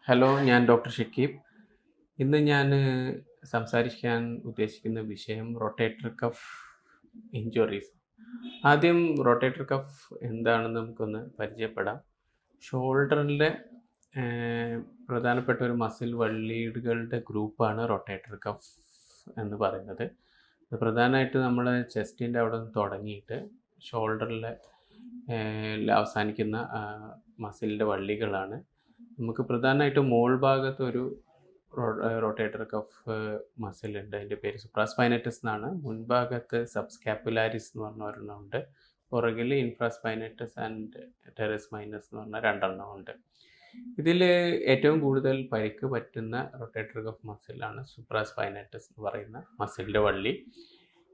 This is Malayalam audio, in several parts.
ഹലോ, ഞാൻ ഡോക്ടർ ഷക്കീബ്. ഇന്ന് ഞാൻ സംസാരിക്കാൻ ഉദ്ദേശിക്കുന്ന വിഷയം റൊട്ടേറ്റർ കഫ് ഇഞ്ചുറീസ്. ആദ്യം റൊട്ടേറ്റർ കഫ് എന്താണെന്ന് നമുക്കൊന്ന് പരിചയപ്പെടാം. ഷോൾഡറിലെ പ്രധാനപ്പെട്ട ഒരു മസിൽ വള്ളികളുടെ ഗ്രൂപ്പാണ് റൊട്ടേറ്റർ കഫ് എന്ന് പറയുന്നത്. ഇത് പ്രധാനമായിട്ട് നമ്മുടെ ചെസ്റ്റിൻ്റെ അവിടെ നിന്ന് തുടങ്ങിയിട്ട് ഷോൾഡറിലെ അവസാനിക്കുന്ന മസിലിൻ്റെ വള്ളികളാണ്. നമുക്ക് പ്രധാനമായിട്ടും മോൾ ഭാഗത്ത് ഒരു റൊട്ടേറ്റർ കഫ് മസിലുണ്ട്. അതിൻ്റെ പേര് സുപ്രാസ്പൈനറ്റസ് എന്നാണ്. മുൻഭാഗത്ത് സബ്സ്കാപ്പുലാരിസ് എന്ന് പറഞ്ഞ ഒരെണ്ണമുണ്ട്. പുറകിൽ ഇൻഫ്രാസ്പൈനറ്റസ് ആൻഡ് ടെറസ് മൈനസ് എന്ന് പറഞ്ഞ രണ്ടെണ്ണമുണ്ട്. ഇതിൽ ഏറ്റവും കൂടുതൽ പരിക്ക് പറ്റുന്ന റൊട്ടേറ്റർ കഫ് മസിലാണ് സുപ്രാസ്പൈനറ്റസ് എന്ന് പറയുന്ന മസിലിൻ്റെ വള്ളി.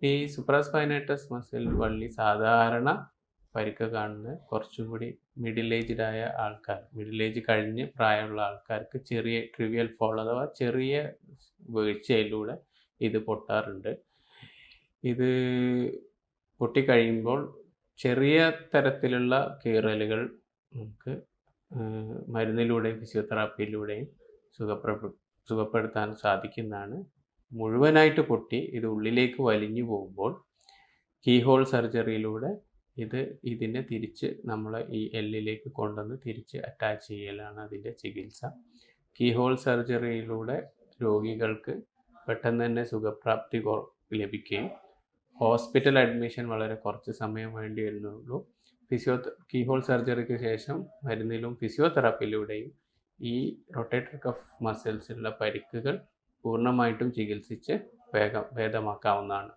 ഈ സുപ്രാസ്പൈനറ്റസ് മസിൽ വള്ളി സാധാരണ പരിക്ക് കാണുന്നത് കുറച്ചും കൂടി മിഡിൽ ഏജ്ഡായ ആൾക്കാർ, മിഡിൽ ഏജ് കഴിഞ്ഞ് പ്രായമുള്ള ആൾക്കാർക്ക് ചെറിയ ട്രിവിയൽ ഫോൾ അഥവാ ചെറിയ വീഴ്ചയിലൂടെ ഇത് പൊട്ടാറുണ്ട്. ഇത് പൊട്ടിക്കഴിയുമ്പോൾ ചെറിയ തരത്തിലുള്ള കീറലുകൾ നമുക്ക് മരുന്നിലൂടെയും ഫിസിയോതെറാപ്പിയിലൂടെയും സുഖപ്പെടുത്താൻ സാധിക്കുന്നതാണ്. മുഴുവനായിട്ട് പൊട്ടി ഇത് ഉള്ളിലേക്ക് വലിഞ്ഞു പോകുമ്പോൾ കീഹോൾ സർജറിയിലൂടെ ഇതിനെ തിരിച്ച് നമ്മൾ ഈ എല്ലിലേക്ക് കൊണ്ടുവന്ന് തിരിച്ച് അറ്റാച്ച് ചെയ്യലാണ് അതിൻ്റെ ചികിത്സ. കീഹോൾ സർജറിയിലൂടെ രോഗികൾക്ക് പെട്ടെന്ന് തന്നെ സുഖപ്രാപ്തി ലഭിക്കുകയും ഹോസ്പിറ്റൽ അഡ്മിഷൻ വളരെ കുറച്ച് സമയം വേണ്ടി വരുന്നുള്ളൂ. കീഹോൾ സർജറിക്ക് ശേഷം മരുന്നിലും ഫിസിയോതെറാപ്പിയിലൂടെയും ഈ റൊട്ടേറ്റർ കഫ് മസിൽസിലുള്ള പരിക്കുകൾ പൂർണ്ണമായിട്ടും ചികിത്സിച്ച് ഭേദമാക്കാവുന്നതാണ്.